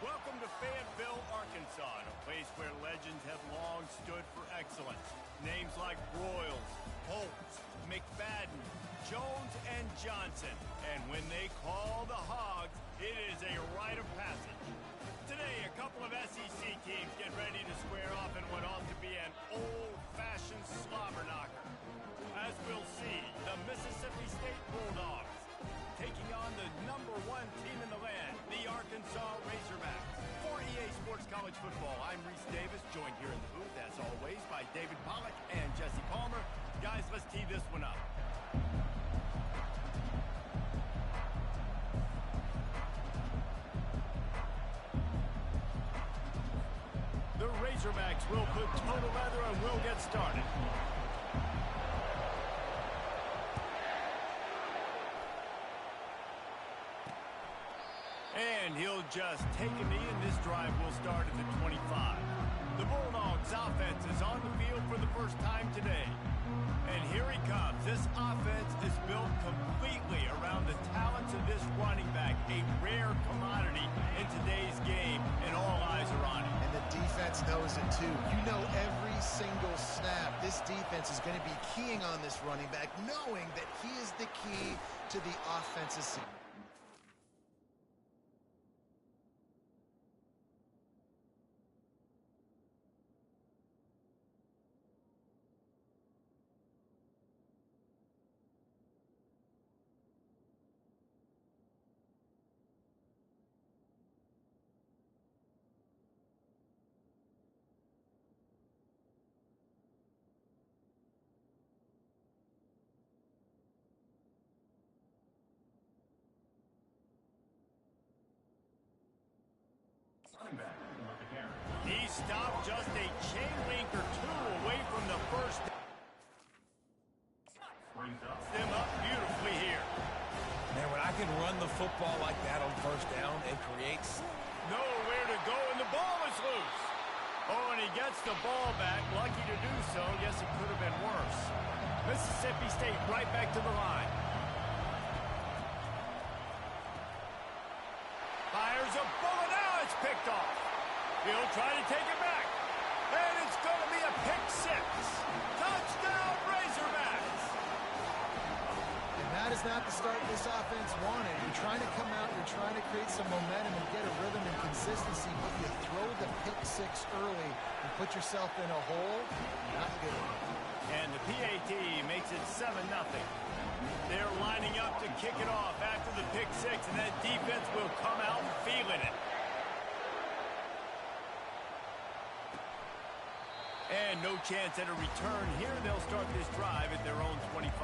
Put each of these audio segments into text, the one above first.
Welcome to Fayetteville, Arkansas, a place where legends have long stood for excellence. Names like Broyles, Holtz, McFadden, Jones, and Johnson. And when they call the Hogs, it is a rite of passage. Today, a couple of SEC teams get ready to square off in what ought to be an old-fashioned slobber knocker. As we'll see, the Mississippi State Bulldogs taking on the #1 team in the land, the Arkansas Razorbacks. For EA Sports College Football, I'm Reese Davis, joined here in the booth, as always, by David Pollack and Jesse Palmer. Guys, let's tee this one up. The Razorbacks will put toe to leather and we'll get started. And he'll just take a knee, and this drive will start at the 25. The Bulldogs offense is on the field for the first time today. And here he comes. This offense is built completely around the talents of this running back, a rare commodity in today's game, and all eyes are on him. And the defense knows it too. You know every single snap, this defense is going to be keying on this running back, knowing that he is the key to the offensive scene. He stopped just a chain link or two away from the first. Them up beautifully here. Man, when I can run the football like that on first down, it creates nowhere to go, and the ball is loose. Oh, and he gets the ball back. Lucky to do so. Guess it could have been worse. Mississippi State right back to the line. Fires a bullet. Now it's picked off. He'll try to take it back. And it's going to be a pick six. Touchdown, Razorbacks. And that is not the start this offense wanted. You're trying to come out, you're trying to create some momentum and get a rhythm and consistency, but you throw the pick six early and put yourself in a hole. Not good. And the PAT makes it 7-0. They're lining up to kick it off after the pick six, and that defense will come out feeling it. And no chance at a return here. They'll start this drive at their own 25.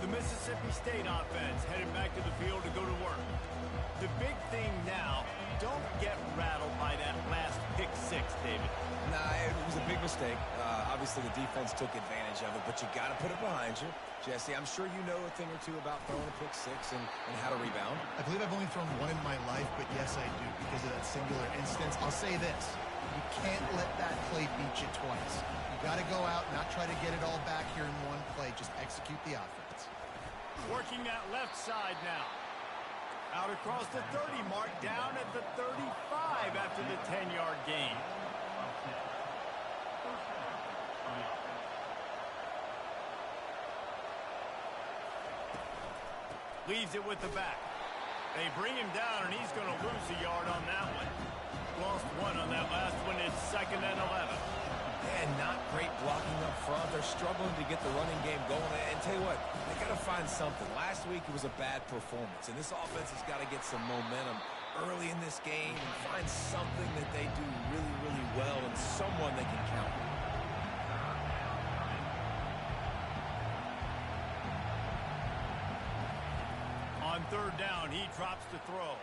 The Mississippi State offense headed back to the field to go to work. The big thing now, don't get rattled by that last pick six, David. Nah, it was a big mistake. Obviously, the defense took advantage of it, but you got to put it behind you. Jesse, I'm sure you know a thing or two about throwing a pick six and how to rebound. I believe I've only thrown one in my life, but yes, I do because of that singular instance. I'll say this. You can't let that play beat you twice. You got to go out, not try to get it all back here in one play. Just execute the offense. Working that left side now. Out across the 30 mark, down at the 35 after the 10-yard gain. Leaves it with the back. They bring him down, and he's going to lose a yard on that one. Lost one on that last one. It's 2nd and 11. And not great blocking up front. They're struggling to get the running game going. And tell you what, they got to find something. Last week it was a bad performance, and this offense has got to get some momentum early in this game and find something that they do really, really well and someone they can count on. On 3rd down, he drops to throw.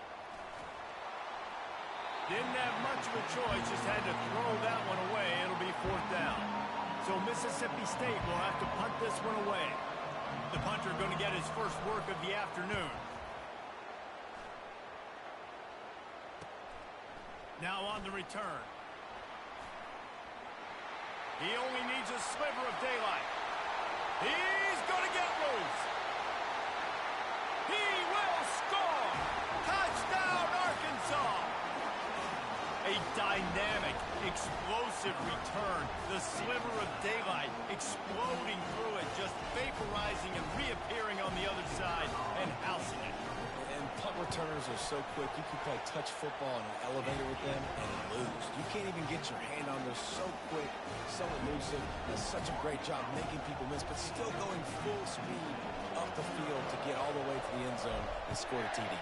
Didn't have much of a choice, just had to throw that one away. It'll be 4th down. So Mississippi State will have to punt this one away. The punter going to get his first work of the afternoon. Now on the return. He only needs a sliver of daylight. He's going to get loose. He will score. Touchdown, Arkansas. dynamic, explosive return. The sliver of daylight exploding through it, just vaporizing and reappearing on the other side and housing it. And punt returners are so quick. You can play touch football in an elevator with them and lose. You can't even get your hand on. They're so quick, so elusive. Does such a great job making people miss, but still going full speed up the field to get all the way to the end zone and score a TD.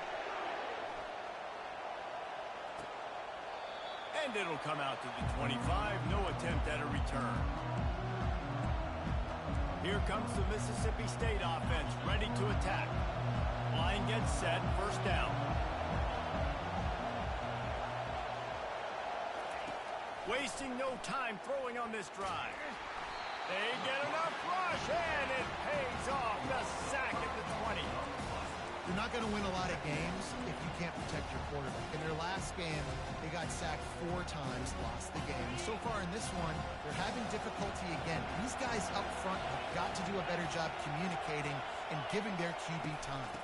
And it'll come out to the 25. No attempt at a return. Here comes the Mississippi State offense, ready to attack. Line gets set, first down. Wasting no time throwing on this drive. They get enough rush, and it pays off. The sack at the 20. You're not going to win a lot of games if you can't protect your quarterback. In their last game, they got sacked 4 times, lost the game. So far in this one, they're having difficulty again. These guys up front have got to do a better job communicating and giving their QB time.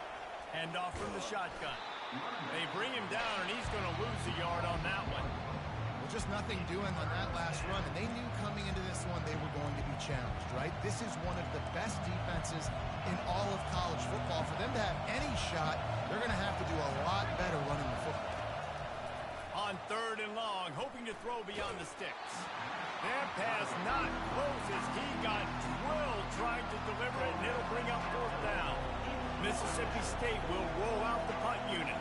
Hand off from the shotgun. They bring him down, and he's going to lose a yard on that one. Well, just nothing doing on that last run, and they knew coming into this one they were going to be challenged, right? This is one of the best defenses in all of college football. For them to have any shot, they're going to have to do a lot better running the football. On 3rd and long, hoping to throw beyond the sticks. That pass not close as he got drilled trying to deliver it, and it'll bring up 4th down. Mississippi State will roll out the punt unit.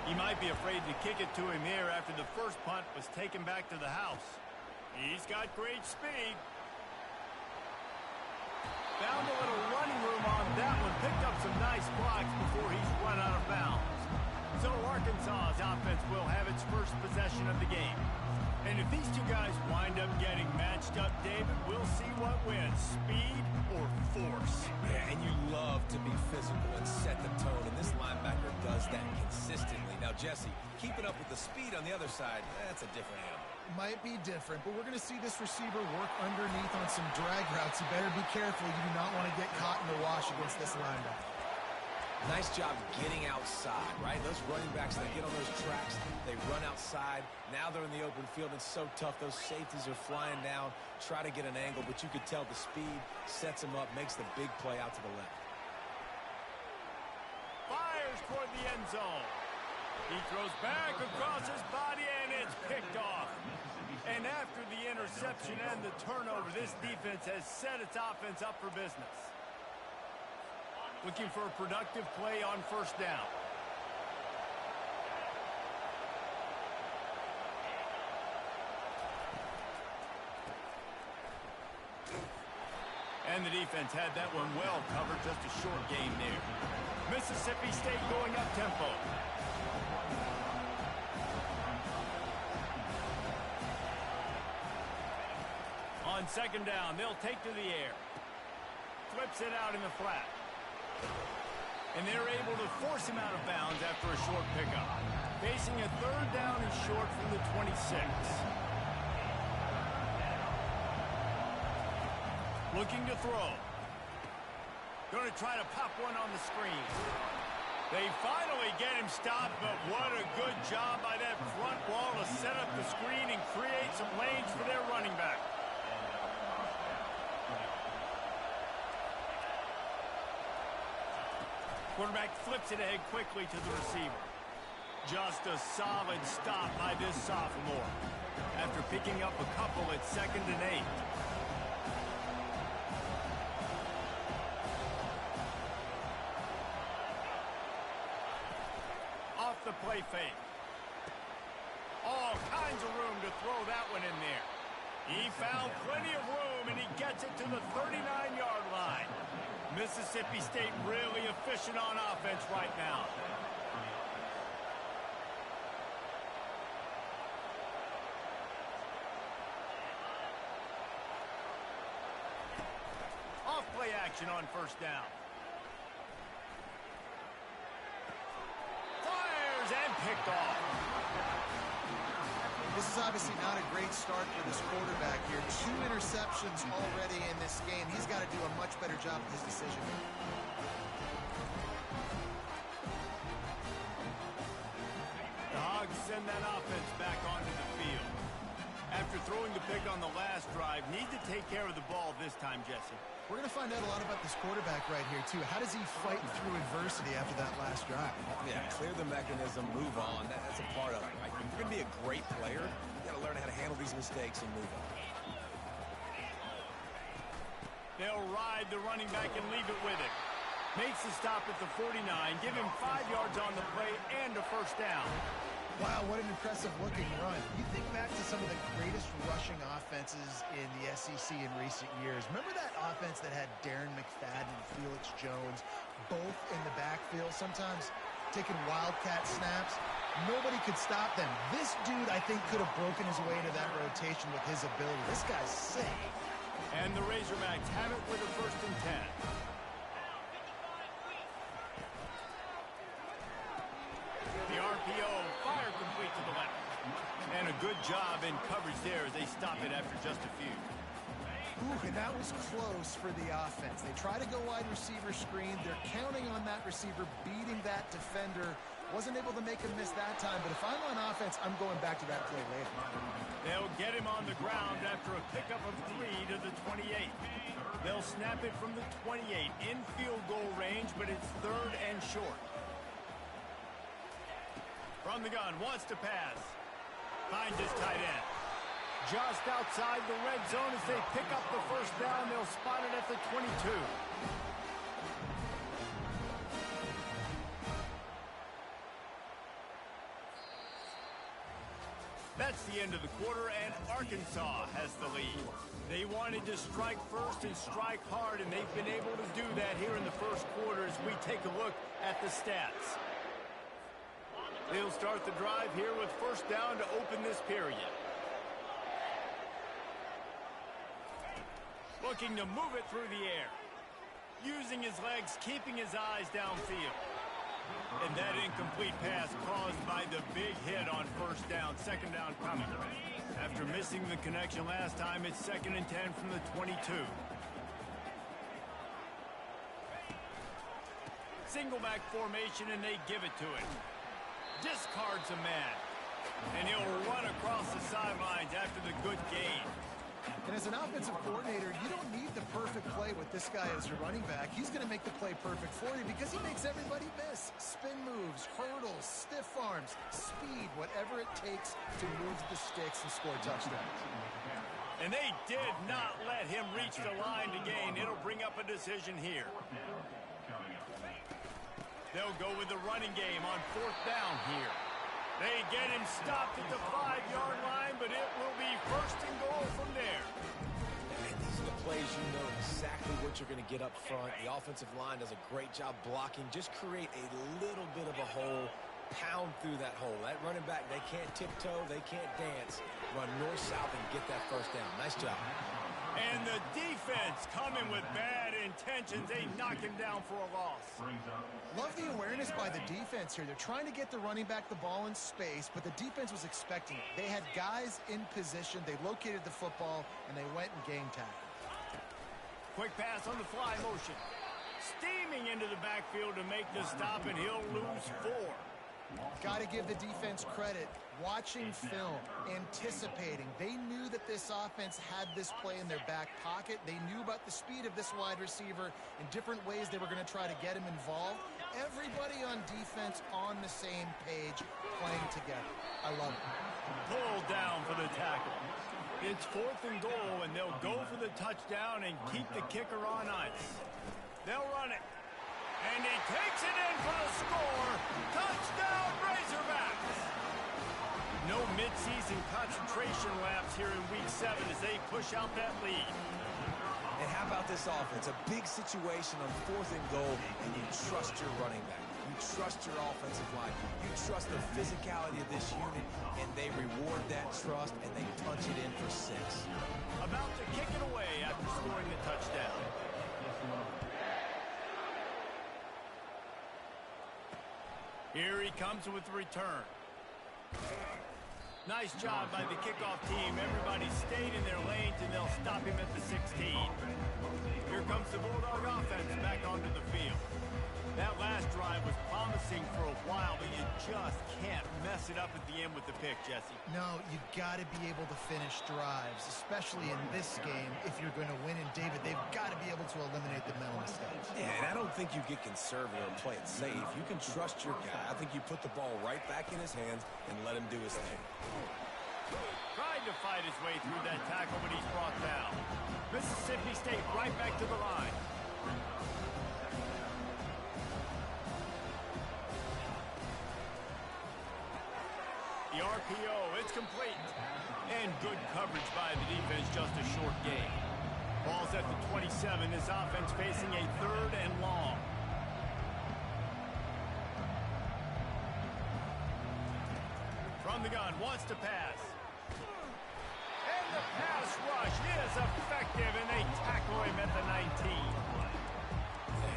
He might be afraid to kick it to him here after the first punt was taken back to the house. He's got great speed. Found a little running room on that one. Picked up some nice blocks before he's run out of bounds. So Arkansas's offense will have its first possession of the game. And if these two guys wind up getting matched up, David, we'll see what wins, speed or force. Yeah, and you love to be physical and set the tone, and this linebacker does that consistently. Now, Jesse, keeping up with the speed on the other side, that's a different animal. Might be different, but we're going to see this receiver work underneath on some drag routes. You better be careful. You do not want to get caught in the wash against this linebacker. Nice job getting outside, right? Those running backs, they get on those tracks, they run outside. Now they're in the open field. It's so tough. Those safeties are flying down, try to get an angle, but you could tell the speed sets him up, makes the big play out to the left. Fires toward the end zone. He throws back across his body, and it's picked off. And after the interception and the turnover, this defense has set its offense up for business. Looking for a productive play on 1st down. And the defense had that one well covered, just a short game there. Mississippi State going up tempo. On 2nd down, they'll take to the air. Flips it out in the flat. And they're able to force him out of bounds after a short pickup. Facing a 3rd down and short from the 26. Looking to throw. Going to try to pop one on the screen. They finally get him stopped, but what a good job by that front wall to set up the screen and create some lanes for their running back. Quarterback flips it ahead quickly to the receiver. Just a solid stop by this sophomore. After picking up a couple at 2nd and 8. Off the play fake. All kinds of room to throw that one in there. He found plenty of room, and he gets it to the 39-yard line. Mississippi State really efficient on offense right now. Off play action on 1st down. Fires and picked off. This is obviously not a great start for this quarterback here. 2 interceptions already in this game. He's got to do a much better job with his decision. The Hogs send that offense back onto the field. After throwing the pick on the last drive, need to take care of the ball this time, Jesse. We're going to find out a lot about this quarterback right here, too. How does he fight through adversity after that last drive? Yeah, clear the mechanism, move on. That's a part of it. Right? If you're going to be a great player, you got to learn how to handle these mistakes and move on. They'll ride the running back and leave it with it. Makes the stop at the 49, give him 5 yards on the play and a first down. Wow, what an impressive-looking run. You think back to some of the greatest rushing offenses in the SEC in recent years. Remember that offense that had Darren McFadden and Felix Jones both in the backfield sometimes taking wildcat snaps? Nobody could stop them. This dude, I think, could have broken his way into that rotation with his ability. This guy's sick. And the Razorbacks have it with a 1st and 10. The RPO, fire complete to the left. And a good job in coverage there as they stop it after just a few. Ooh, and that was close for the offense. They try to go wide receiver screen. They're counting on that receiver beating that defender. Wasn't able to make a miss that time, but if I'm on offense, I'm going back to that play later. They'll get him on the ground after a pickup of 3 to the 28. They'll snap it from the 28 in field goal range, but it's 3rd and short. From the gun, wants to pass. Finds his tight end. Just outside the red zone as they pick up the first down. They'll spot it at the 22. That's the end of the quarter, and Arkansas has the lead. They wanted to strike first and strike hard, and they've been able to do that here in the first quarter as we take a look at the stats. They'll start the drive here with first down to open this period. Looking to move it through the air. Using his legs, keeping his eyes downfield. And that incomplete pass caused by the big hit on first down. 2nd down coming. After missing the connection last time, it's 2nd and 10 from the 22. Single back formation, and they give it to him. Discards a man. And he'll run across the sidelines after the good gain. And as an offensive coordinator, you don't need the perfect play with this guy as your running back. He's going to make the play perfect for you because he makes everybody miss. Spin moves, hurdles, stiff arms, speed, whatever it takes to move the sticks and score touchdowns. And they did not let him reach the line to gain. It'll bring up a decision here. They'll go with the running game on 4th down here. They get him stopped at the 5-yard line, but it will be 1st and goal from there. And these are the plays you know exactly what you're going to get up front. The offensive line does a great job blocking. Just create a little bit of a hole, pound through that hole. That running back, they can't tiptoe, they can't dance. Run north-south and get that first down. Nice job. And the defense coming with bad intentions. They knock him down for a loss. Love the awareness by the defense here. They're trying to get the running back the ball in space, but the defense was expecting it. They had guys in position. They located the football, and they went and game tackled. Quick pass on the fly motion. Steaming into the backfield to make the stop, and he'll lose 4. Got to give the defense credit. Watching film, anticipating. They knew that this offense had this play in their back pocket. They knew about the speed of this wide receiver in different ways they were going to try to get him involved. Everybody on defense on the same page, playing together. I love it. Pulled down for the tackle. It's 4th and goal, and they'll go for the touchdown and keep the kicker on ice. They'll run it. And he takes it in for the score. Touchdown, Razorbacks! No midseason concentration laps here in Week 7 as they push out that lead. And how about this offense? A big situation on 4th and goal, and you trust your running back. You trust your offensive line. You trust the physicality of this unit, and they reward that trust, and they punch it in for 6. About to kick it away after scoring the touchdown. Here he comes with the return. Nice job by the kickoff team. Everybody stayed in their lanes, and they'll stop him at the 16. Here comes the Bulldog offense back onto the field. That last drive was promising for a while, but you just can't mess it up at the end with the pick, Jesse. No, you got to be able to finish drives, especially in this game. If you're going to win, and David, they've got to be able to eliminate the mental mistakes. Yeah, and I don't think you get conservative and play it safe. You can trust your guy. I think you put the ball right back in his hands and let him do his thing. Tried to fight his way through that tackle, but he's brought down. Mississippi State right back to the line. The RPO, it's complete. And good coverage by the defense, just a short gain. Ball's at the 27. This offense facing a 3rd and long. From the gun, wants to pass. And the pass rush is effective, and they tackle him at the 19.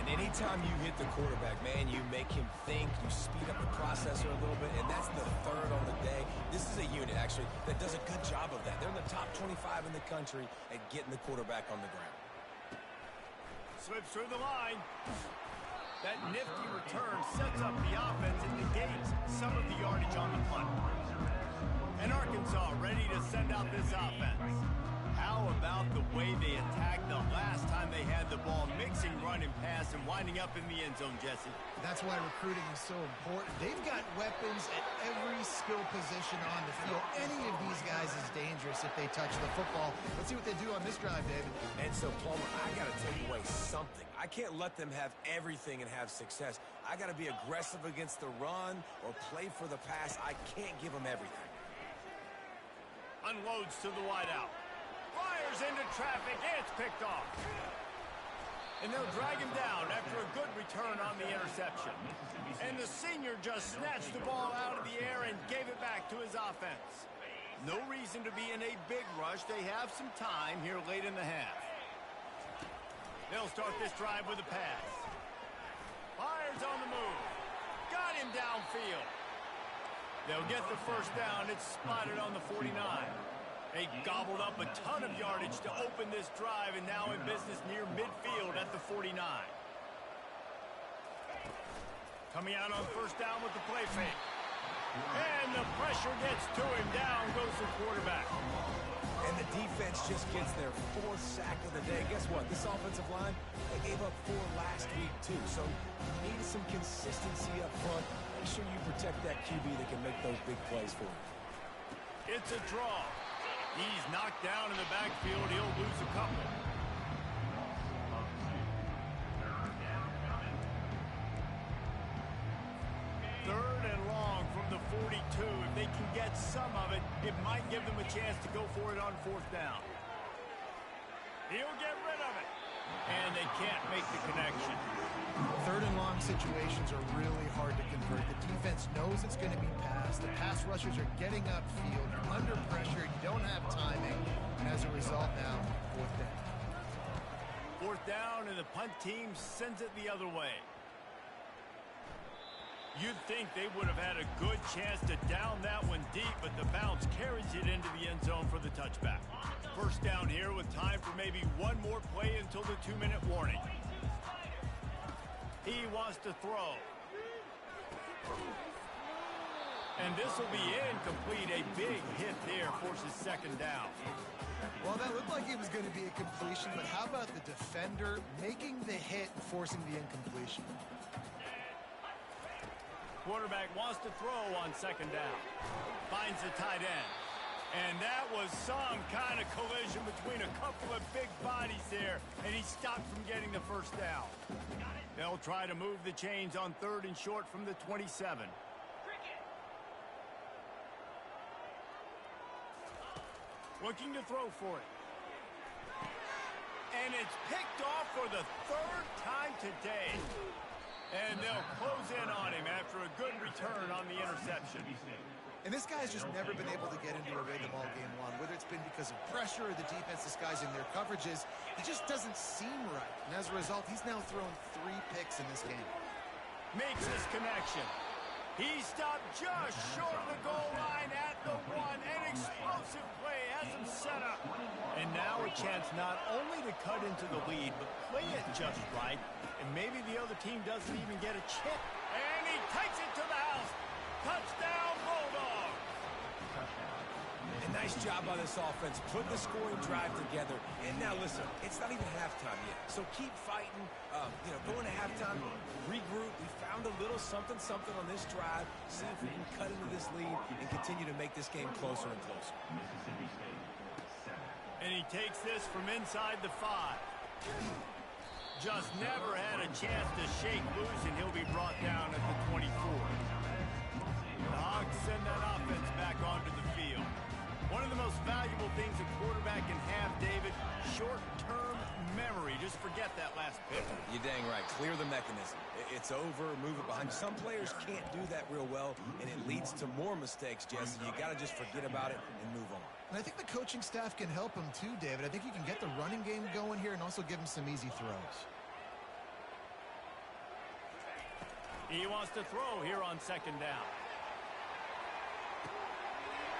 And anytime you hit the quarterback, man, you make him think, you speed up the processor a little bit, and that's the 3rd on the day. This is a unit, actually, that does a good job of that. They're in the top 25 in the country at getting the quarterback on the ground. Slips through the line. That nifty return sets up the offense and negates some of the yardage on the punt. And Arkansas ready to send out this offense. How about the way they attacked the last time they had the ball, mixing run and pass and winding up in the end zone, Jesse? That's why recruiting is so important. They've got weapons at every skill position on the field. Any of these guys is dangerous if they touch the football. Let's see what they do on this drive, David. And so, Palmer, I got to take away something. I can't let them have everything and have success. I got to be aggressive against the run or play for the pass. I can't give them everything. Unloads to the wideout. Fires into traffic. It's picked off. And they'll drag him down after a good return on the interception. And the senior just snatched the ball out of the air and gave it back to his offense. No reason to be in a big rush. They have some time here late in the half. They'll start this drive with a pass. Fires on the move. Got him downfield. They'll get the first down. It's spotted on the 49. They gobbled up a ton of yardage to open this drive, and now in business near midfield at the 49. Coming out on first down with the play fake. And the pressure gets to him. Down goes the quarterback. And the defense just gets their 4th sack of the day. Guess what? This offensive line, they gave up 4 last week, too. So you need some consistency up front. Make sure you protect that QB that can make those big plays for you. It's a draw. He's knocked down in the backfield. He'll lose a couple. Third and long from the 42. If they can get some of it, it might give them a chance to go for it on 4th down. He'll get rid of it. And they can't make the connection. 3rd and long situations are really hard to convert. The defense knows it's going to be passed. The pass rushers are getting upfield. You're under pressure. You don't have timing. And as a result now, 4th down. 4th down, and the punt team sends it the other way. You'd think they would have had a good chance to down that one deep, but the bounce carries it into the end zone for the touchback. First down here with time for maybe one more play until the 2-minute warning. He wants to throw. And this will be incomplete. A big hit there forces 2nd down. Well, that looked like it was going to be a completion, but how about the defender making the hit and forcing the incompletion? Quarterback wants to throw on 2nd down. Finds the tight end. And that was some kind of collision between a couple of big bodies there, and he stopped from getting the first down. They'll try to move the chains on 3rd and short from the 27. Looking to throw for it. And it's picked off for the 3rd time today. And they'll close in on him after a good return on the interception. And this guy's just never been able to get into a rhythm all game long, whether it's been because of pressure or the defense disguising their coverages. It just doesn't seem right. And as a result, he's now thrown 3 picks in this game. Makes his connection. He stopped just short of the goal line at the 1. An explosive play has him set up. And now a chance not only to cut into the lead, but play it just right and maybe the other team doesn't even get a chip. And he takes it to the house. Touchdown, Bulldogs. A nice job by this offense. Put the scoring drive together. And now, listen, it's not even halftime yet. So keep fighting. Going to halftime, regroup. We found a little something on this drive. See if we can cut into this lead and continue to make this game closer and closer. And he takes this from inside the 5. Just never had a chance to shake loose, and he'll be brought down at the 24. The Hogs send that offense back onto the field. One of the most valuable things a quarterback can have, David, short-term memory. Just forget that last pick. You're dang right. Clear the mechanism. It's over, move it behind. Some players can't do that real well, and it leads to more mistakes, Jesse. You got to just forget about it and move on. And I think the coaching staff can help him too, David. I think you can get the running game going here and also give him some easy throws. He wants to throw here on second down.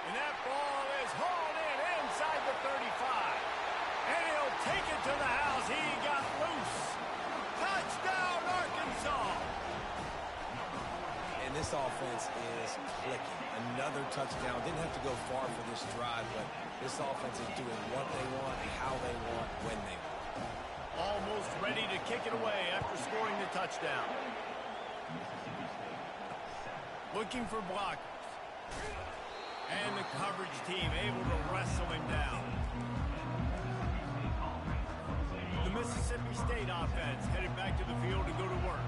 And that ball is hauled in inside the 35. And he'll take it to the house. He got loose. Touchdown, Arkansas. And this offense is clicking. Another touchdown. Didn't have to go far for this drive, but this offense is doing what they want, how they want, when they want. Almost ready to kick it away after scoring the touchdown. Looking for blockers. And the coverage team able to wrestle him down. The Mississippi State offense headed back to the field to go to work.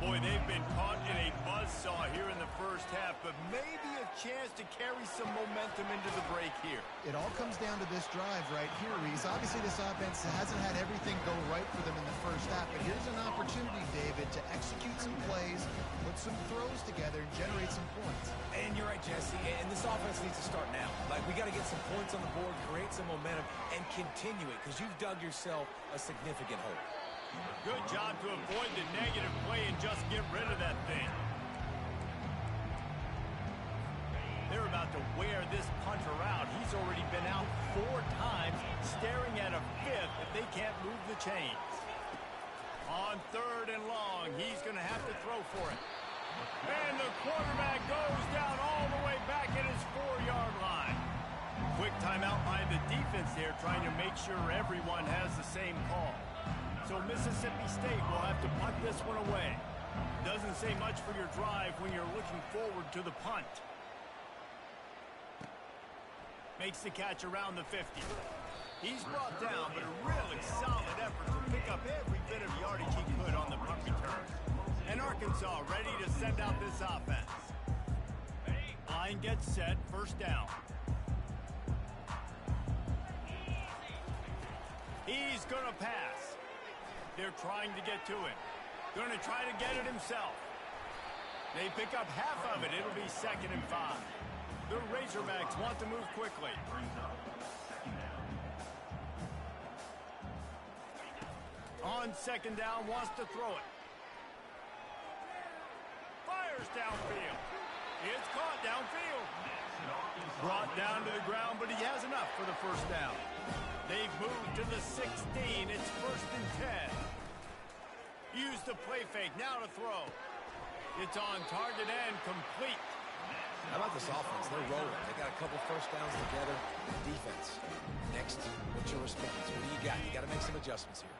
Boy, they've been caught in a buzzsaw here in the first half, but maybe a chance to carry some momentum into the break here. It all comes down to this drive right here, Reese. Obviously, this offense hasn't had everything go right for them in the first half, but here's an opportunity, David, to execute some plays, put some throws together, and generate some points. And you're right, Jesse, and this offense needs to start now. Like, we got to get some points on the board, create some momentum, and continue it, because you've dug yourself a significant hole. Good job to avoid the negative play and just get rid of that thing. They're about to wear this punter out. He's already been out 4 times, staring at a 5th if they can't move the chains. On 3rd and long, he's going to have to throw for it. And the quarterback goes down all the way back at his 4-yard line. Quick timeout by the defense there, trying to make sure everyone has the same call. So Mississippi State will have to punt this one away. Doesn't say much for your drive when you're looking forward to the punt. Makes the catch around the 50. He's brought down, but a really solid effort to pick up every bit of yardage he could on the punt return. And Arkansas ready to send out this offense. Line gets set, first down. He's going to pass. They're trying to get to it. Going to try to get it himself. They pick up half of it. It'll be 2nd and 5. The Razorbacks want to move quickly. On 2nd down, wants to throw it. Fires downfield. It's caught downfield. Brought down to the ground, but he has enough for the first down. They've moved to the 16. It's 1st and 10. Use the play fake. Now to throw. It's on target and complete. How about this offense? They're rolling. They got a couple first downs together. Defense. Next, what's your response? What do you got? You got to make some adjustments here.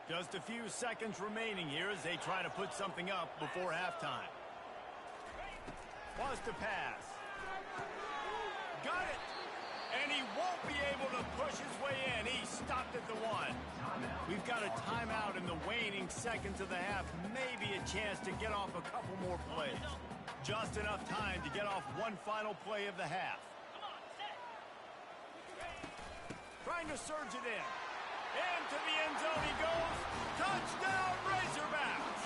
Just a few seconds remaining here as they try to put something up before halftime. Wants to pass. Got it. And he won't be able to push his way in. He stopped at the 1. We've got a timeout in the waning seconds of the half. Maybe a chance to get off a couple more plays. Just enough time to get off one final play of the half. Trying to surge it in. Into the end zone he goes. Touchdown, Razorbacks!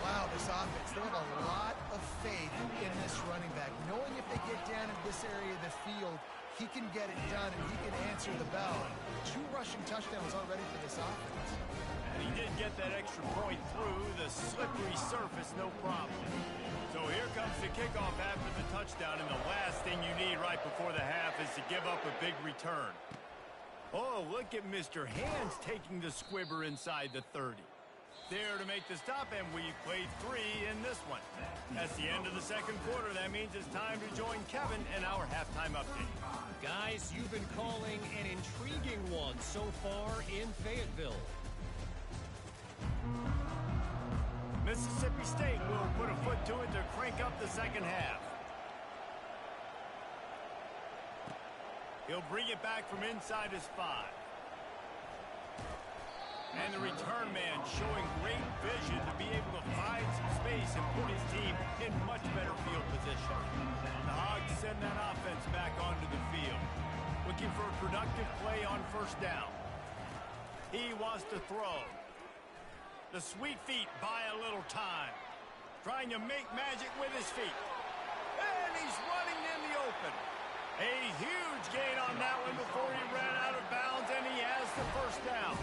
Wow, this offense, they have a lot of faith in this running back. Knowing if they get down in this area of the field, he can get it done and he can answer the bell. 2 rushing touchdowns already for this offense. And he did get that extra point through the slippery surface, no problem. So here comes the kickoff after the touchdown, and the last thing you need right before the half is to give up a big return. Oh, look at Mr. Hands taking the squibber inside the 30. There to make the stop, and we played 3 in this one. That's the end of the second quarter. That means it's time to join Kevin in our halftime update. Guys, you've been calling an intriguing one so far in Fayetteville. Mississippi State will put a foot to it to crank up the second half. He'll bring it back from inside his 5. And the return man showing great vision to be able to find some space and put his team in much better field position. The Hogs send that offense back onto the field. Looking for a productive play on first down. He wants to throw. The sweet feet buy a little time. Trying to make magic with his feet. And he's running in the open. A huge gain on that one before he ran out of bounds, and he has the first down.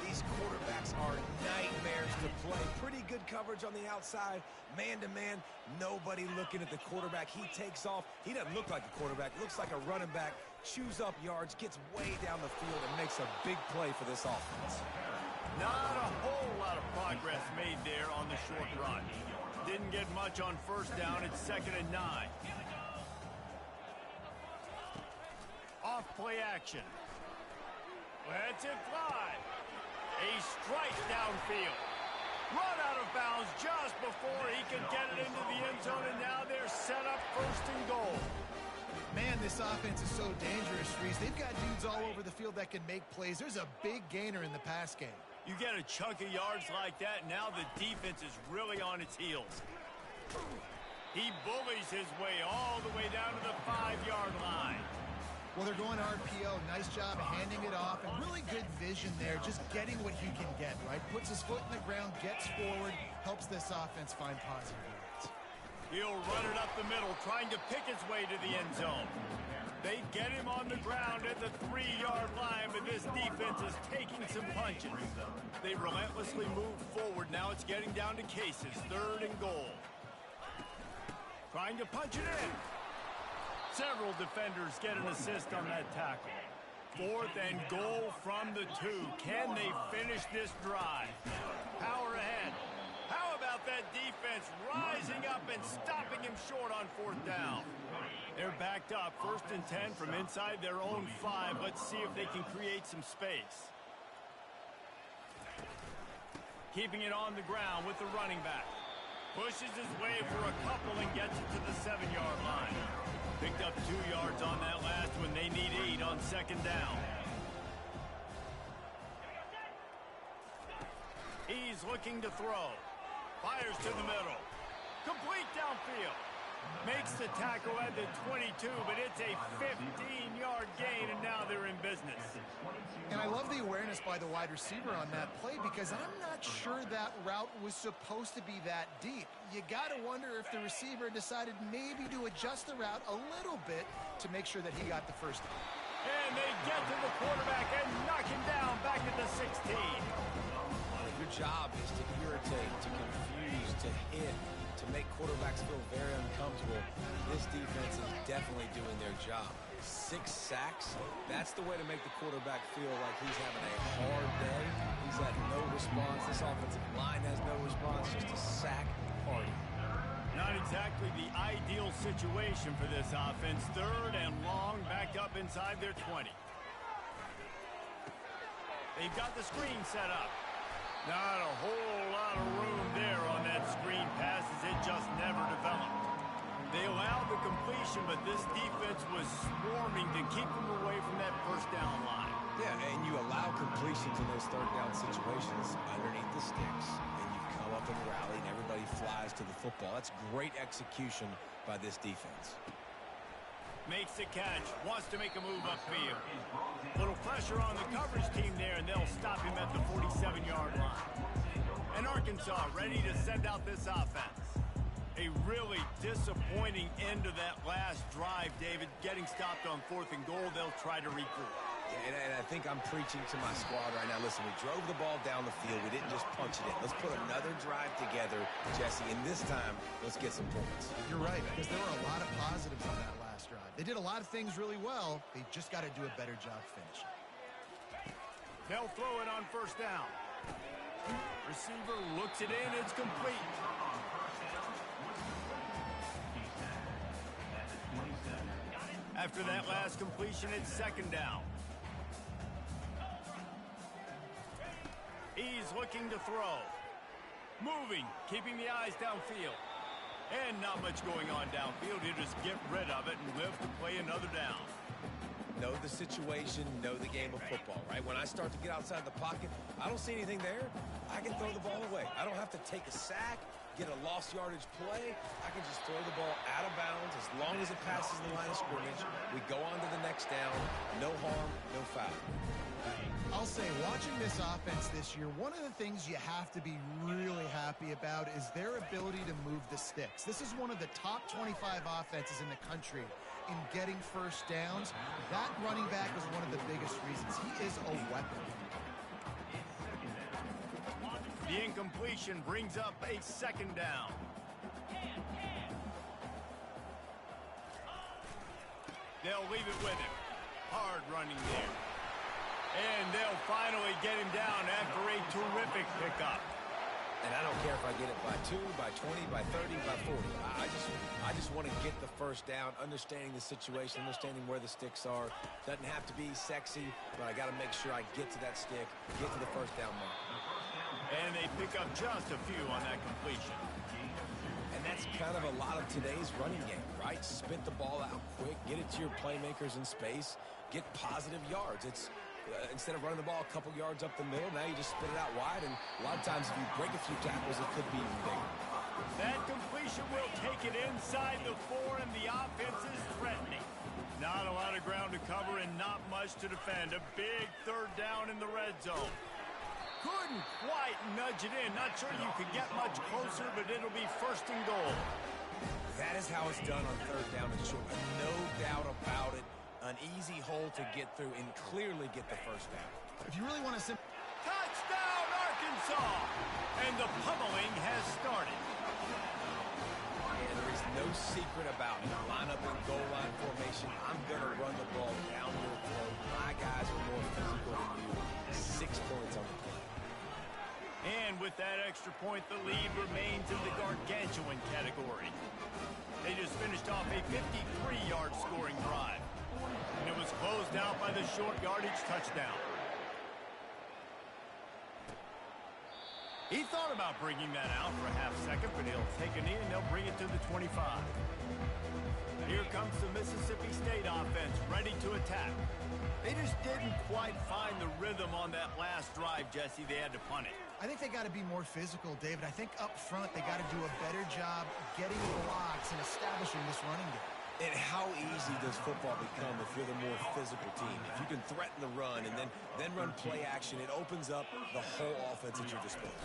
These quarterbacks are nightmares to play. Pretty good coverage on the outside. Man-to-man, nobody looking at the quarterback. He takes off. He doesn't look like a quarterback. Looks like a running back. Chews up yards, gets way down the field, and makes a big play for this offense. Not a whole lot of progress made there on the short run. Didn't get much on first down. It's 2nd and 9. Off play action. Lets it fly. A strike downfield. Run out of bounds just before he could get it into the end zone, and now they're set up 1st and goal. Man, this offense is so dangerous, Reese. They've got dudes all over the field that can make plays. There's a big gainer in the pass game. You get a chunk of yards like that, now the defense is really on its heels. He bullies his way all the way down to the 5-yard line. Well, they're going RPO. Nice job handing it off, and really good vision there, just getting what he can get, right? Puts his foot in the ground, gets forward, helps this offense find positive yards. He'll run it up the middle, trying to pick his way to the end zone. They get him on the ground at the 3-yard line, but this defense is taking some punches. They relentlessly move forward. Now it's getting down to cases. 3rd and goal. Trying to punch it in. Several defenders get an assist on that tackle. 4th and goal from the 2. Can they finish this drive? Power ahead. How about that defense rising up and stopping him short on 4th down? They're backed up. 1st and 10 from inside their own 5. Let's see if they can create some space. Keeping it on the ground with the running back. Pushes his way for a couple and gets it to the 7-yard line. Picked up 2 yards on that last one. They need 8 on 2nd down. He's looking to throw. Fires to the middle. Complete downfield. Makes the tackle at the 22, but it's a 15-yard gain, and now they're in business. And I love the awareness by the wide receiver on that play, because I'm not sure that route was supposed to be that deep. You got to wonder if the receiver decided maybe to adjust the route a little bit to make sure that he got the first down. And they get to the quarterback and knock him down back at the 16. Your job is to irritate, to confuse, to hit, to make quarterbacks feel very uncomfortable. This defense is definitely doing their job. 6 sacks, that's the way to make the quarterback feel like he's having a hard day. He's had no response. This offensive line has no response, just a sack party. Not exactly the ideal situation for this offense. 3rd and long, backed up inside their 20. They've got the screen set up. Not a whole lot of room there on that screen pass, as it just never developed. They allowed the completion, but this defense was swarming to keep them away from that 1st down line. Yeah, and you allow completions in those 3rd down situations underneath the sticks, and you come up and rally, and everybody flies to the football. That's great execution by this defense. Makes the catch, wants to make a move upfield. Little pressure on the coverage team there, and they'll stop him at the 47-yard line. And Arkansas ready to send out this offense. A really disappointing end to that last drive, David. Getting stopped on 4th and goal, they'll try to regroup. And I think I'm preaching to my squad right now. Listen, we drove the ball down the field. We didn't just punch it in. Let's put another drive together, Jesse, and this time, let's get some points. You're right, because there were a lot of positives on that last drive. They did a lot of things really well. They just got to do a better job finishing. They'll throw it on first down. Receiver looks it in. It's complete. After that last completion, it's second down. He's looking to throw. Moving, keeping the eyes downfield. And not much going on downfield. He'll just get rid of it and live to play another down. Know the situation, know the game of football, right? When I start to get outside the pocket, I don't see anything there. I can throw the ball away. I don't have to take a sack, get a lost yardage play. I can just throw the ball out of bounds as long as it passes the line of scrimmage. We go on to the next down. No harm, no foul. I'll say, watching this offense this year, one of the things you have to be really happy about is their ability to move the sticks. This is one of the top 25 offenses in the country in getting first downs. That running back is one of the biggest reasons. He is a weapon. The incompletion brings up a second down. They'll leave it with him. Hard running there. And they'll finally get him down after a terrific pickup. And I don't care if I get it by 2, by 20, by 30, by 40. I just want to get the first down, understanding the situation, understanding where the sticks are. Doesn't have to be sexy, but I got to make sure I get to that stick, get to the first down mark. And they pick up just a few on that completion. And that's kind of a lot of today's running game, right? Spit the ball out quick, get it to your playmakers in space, get positive yards. It's instead of running the ball a couple yards up the middle, now you just spit it out wide, and a lot of times if you break a few tackles, it could be even bigger. That completion will take it inside the 4, and the offense is threatening. Not a lot of ground to cover and not much to defend. A big third down in the red zone. Couldn't quite nudge it in. Not sure you could get much closer, but it'll be first and goal. That is how it's done on third down and short. No doubt about it. An easy hole to get through and clearly get the first down. If you really want to... Touchdown, Arkansas! And the pummeling has started. And there is no secret about it. Line up in goal line formation. I'm going to run the ball down your throat. My guys are more physical than you. 6 points on the play. And with that extra point, the lead remains in the gargantuan category. They just finished off a 53-yard scoring drive. And it was closed out by the short yardage touchdown. He thought about bringing that out for a half second, but he'll take a knee and they'll bring it to the 25. Here comes the Mississippi State offense ready to attack. They just didn't quite find the rhythm on that last drive, Jesse. They had to punt it. I think they got to be more physical, David. I think up front they got to do a better job getting blocks and establishing this running game. And how easy does football become if you're the more physical team? If you can threaten the run and then run play action, it opens up the whole offense at your disposal.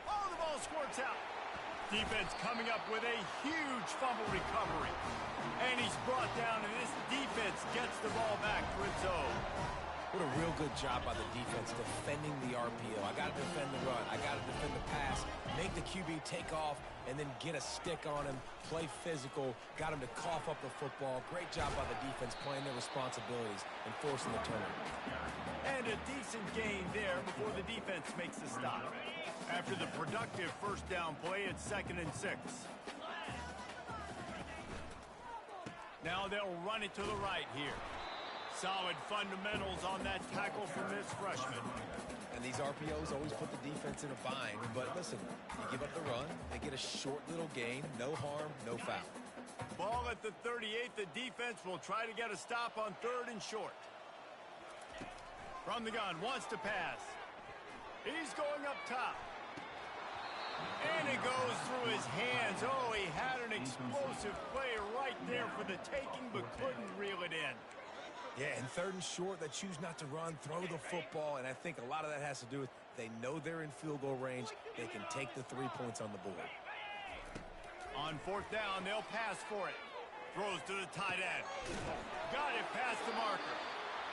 Oh, the ball squirts out. Defense coming up with a huge fumble recovery. And he's brought down, and this defense gets the ball back for its own. What a real good job by the defense defending the RPO. I got to defend the run. I got to defend the pass. Make the QB take off and then get a stick on him. Play physical. Got him to cough up the football. Great job by the defense playing their responsibilities and forcing the turnover. And a decent gain there before the defense makes the stop. After the productive first down play, it's 2nd and 6. Now they'll run it to the right here. Solid fundamentals on that tackle from this freshman. And these RPOs always put the defense in a bind. But listen, you give up the run, they get a short little gain, no harm, no foul. Ball at the 38. The defense will try to get a stop on 3rd and short. From the gun, wants to pass. He's going up top. And it goes through his hands. Oh, he had an explosive play right there for the taking, but couldn't reel it in. Yeah, and 3rd and short, they choose not to run, throw the football, and I think a lot of that has to do with they know they're in field goal range. They can take the 3 points on the board. On 4th down, they'll pass for it. Throws to the tight end. Got it past the marker.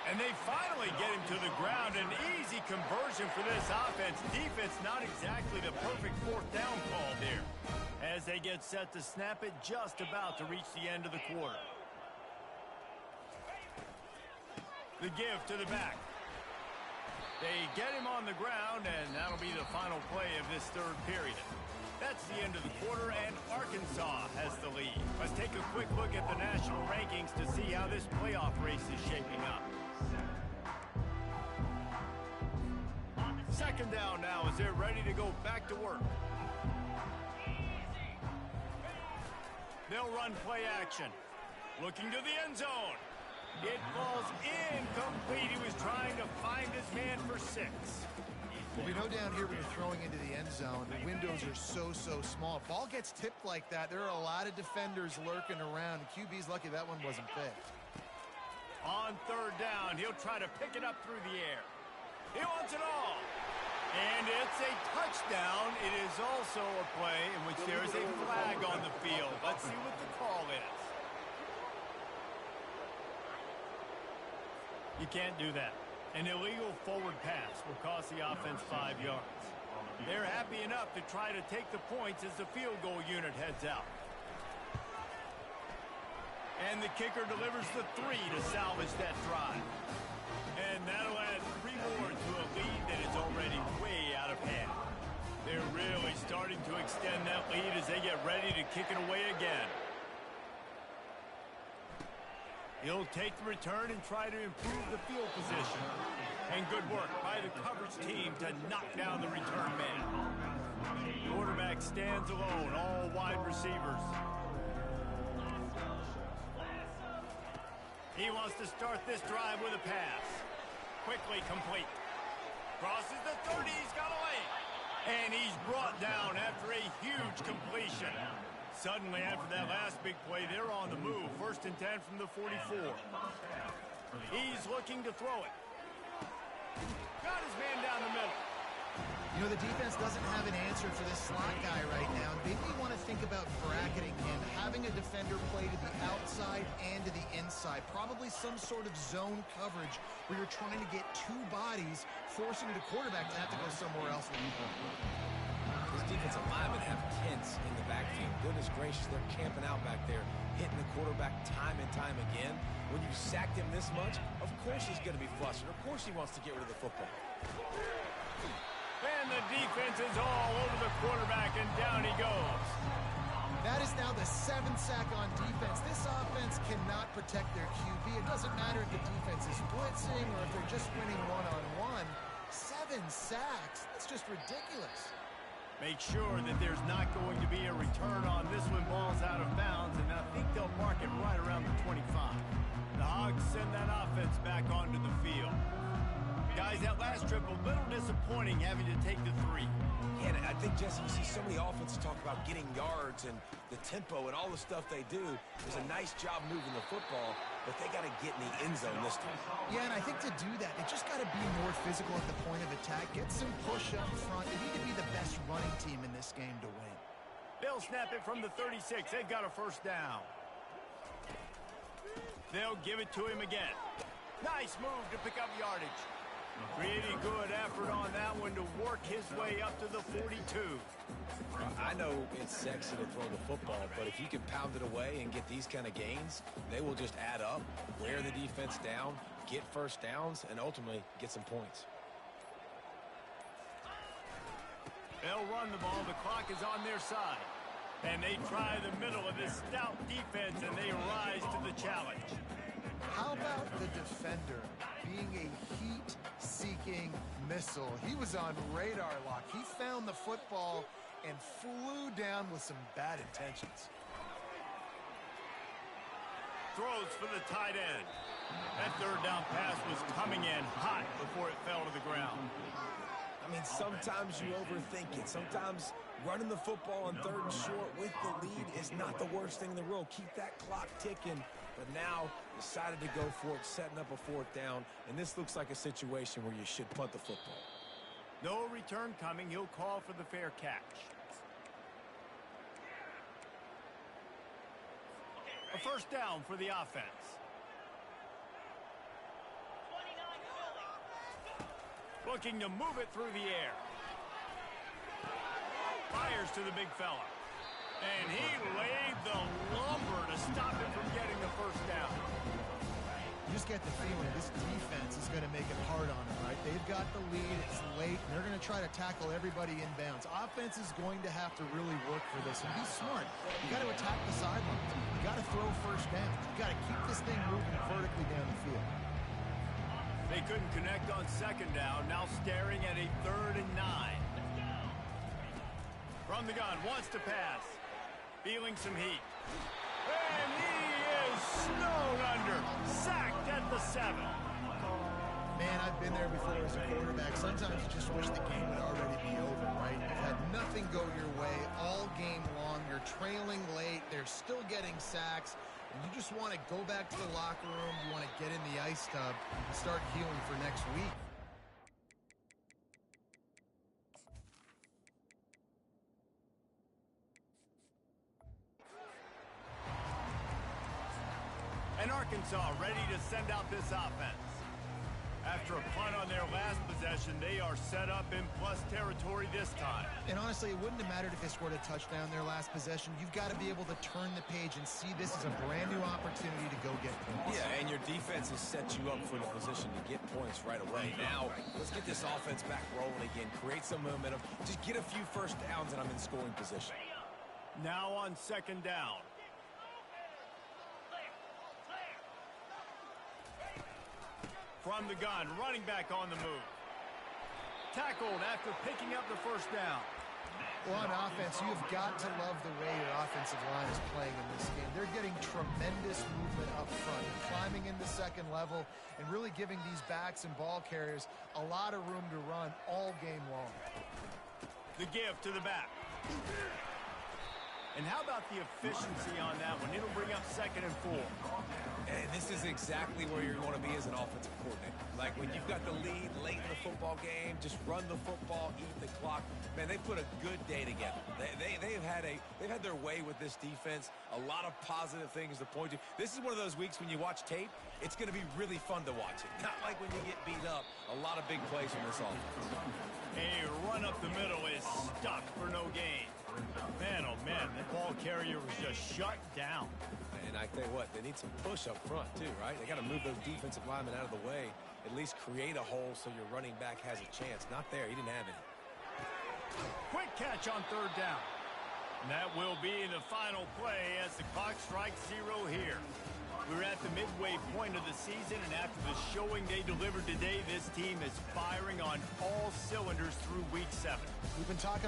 And they finally get him to the ground. An easy conversion for this offense. Defense not exactly the perfect 4th down call there. As they get set to snap it, just about to reach the end of the quarter. The give to the back. They get him on the ground, and that'll be the final play of this third period. That's the end of the quarter, and Arkansas has the lead. Let's take a quick look at the national rankings to see how this playoff race is shaping up. Second down now as they're ready to go back to work. They'll run play action. Looking to the end zone. It falls incomplete. He was trying to find his man for 6. Well, we know down here when you're throwing into the end zone, the windows are so small. If ball gets tipped like that, there are a lot of defenders lurking around. QB's lucky that one wasn't picked. On third down, he'll try to pick it up through the air. He wants it all. And it's a touchdown. It is also a play in which there is a flag on the field. Let's see what the call is. You can't do that. An illegal forward pass will cost the offense 5 yards. They're happy enough to try to take the points as the field goal unit heads out. And the kicker delivers the 3 to salvage that drive. And that'll add 3 more to a lead that is already way out of hand. They're really starting to extend that lead as they get ready to kick it away again. He'll take the return and try to improve the field position. And good work by the coverage team to knock down the return man. Quarterback stands alone, all wide receivers. He wants to start this drive with a pass. Quickly complete. Crosses the 30, he's got a lane. And he's brought down after a huge completion. Suddenly, after that last big play, they're on the move. 1st and 10 from the 44. He's looking to throw it. Got his man down the middle. You know, the defense doesn't have an answer for this slot guy right now. They may want to think about bracketing him, having a defender play to the outside and to the inside. Probably some sort of zone coverage where you're trying to get 2 bodies, forcing the quarterback to have to go somewhere else with you. This defensive linemen have tents in the backfield. Goodness gracious, they're camping out back there, hitting the quarterback time and time again. When you sacked him this much, of course he's going to be flustered. Of course he wants to get rid of the football. And the defense is all over the quarterback, and down he goes. That is now the 7th sack on defense. This offense cannot protect their QB. It doesn't matter if the defense is blitzing or if they're just winning one-on-one. 7 sacks. That's just ridiculous. Make sure that there's not going to be a return on this when ball's out of bounds, and I think they'll mark it right around the 25. The Hogs send that offense back onto the field. Guys, that last trip, a little disappointing having to take the 3. Yeah, and I think, Jesse, you see so many offenses talk about getting yards and the tempo and all the stuff they do. There's a nice job moving the football, but they got to get in the end zone this time. Yeah, and I think to do that, they just got to be more physical at the point of attack, get some push up front. They need to be the best running team in this game to win. They'll snap it from the 36. They've got a 1st down. They'll give it to him again. Nice move to pick up yardage. Pretty good effort on that one to work his way up to the 42. I know it's sexy to throw the football, but if you can pound it away and get these kind of gains, they will just add up, wear the defense down, get 1st downs, and ultimately get some points. They'll run the ball. The clock is on their side. And they try the middle of this stout defense, and they rise to the challenge. How about the defender being a heat-seeking missile? He was on radar lock. He found the football and flew down with some bad intentions. Throws for the tight end. That 3rd down pass was coming in hot before it fell to the ground. I mean, sometimes you overthink it. Sometimes running the football on 3rd and short with the lead is not the worst thing in the world. Keep that clock ticking. But now decided to go for it, setting up a 4th down. And this looks like a situation where you should punt the football. No return coming. He'll call for the fair catch. A 1st down for the offense. Looking to move it through the air. Fires to the big fella. And he laid the lumber to stop him from getting the 1st down. You just get the feeling this defense got the lead. It's late. And they're going to try to tackle everybody inbounds. Offense is going to have to really work for this and be smart. You got to attack the sidelines. You got to throw first down. You got to keep this thing moving vertically down the field. They couldn't connect on second down. Now staring at a 3rd and 9. From the gun, wants to pass. Feeling some heat. And he is snowed under. Sacked at the 7. Man, I've been there before as a quarterback. Sometimes you just wish the game would already be over, right? You've had nothing go your way all game long. You're trailing late. They're still getting sacks. And you just want to go back to the locker room. You want to get in the ice tub and start healing for next week. And Arkansas ready to send out this offense. After a punt on their last possession, they are set up in plus territory this time. And honestly, it wouldn't have mattered if they scored a touchdown their last possession. You've got to be able to turn the page and see this as a brand new opportunity to go get points. Yeah, and your defense has set you up for the position to get points right away. Now, let's get this offense back rolling again. Create some momentum. Just get a few first downs, and I'm in scoring position. Now on second down. From the gun, running back on the move. Tackled after picking up the first down. Well, on offense, you've got to love the way your offensive line is playing in this game. They're getting tremendous movement up front, climbing into second level, and really giving these backs and ball carriers a lot of room to run all game long. The give to the back. And how about the efficiency on that one? It'll bring up 2nd and 4. And this is exactly where you want to be as an offensive coordinator. Like when you've got the lead late in the football game, just run the football, eat the clock. Man, they put a good day together. They've had their way with this defense. A lot of positive things to point to. This is one of those weeks when you watch tape, it's going to be really fun to watch it. Not like when you get beat up. A lot of big plays from this offense. A run up the middle is stuck for no gain. Man, oh man, the ball carrier was just shut down. And I tell you what, they need some push up front too, right? They got to move those defensive linemen out of the way, at least create a hole so your running back has a chance. Not there, he didn't have any. Quick catch on 3rd down. And that will be the final play as the clock strikes 0 here. We're at the midway point of the season, and after the showing they delivered today, this team is firing on all cylinders through week 7. We've been talking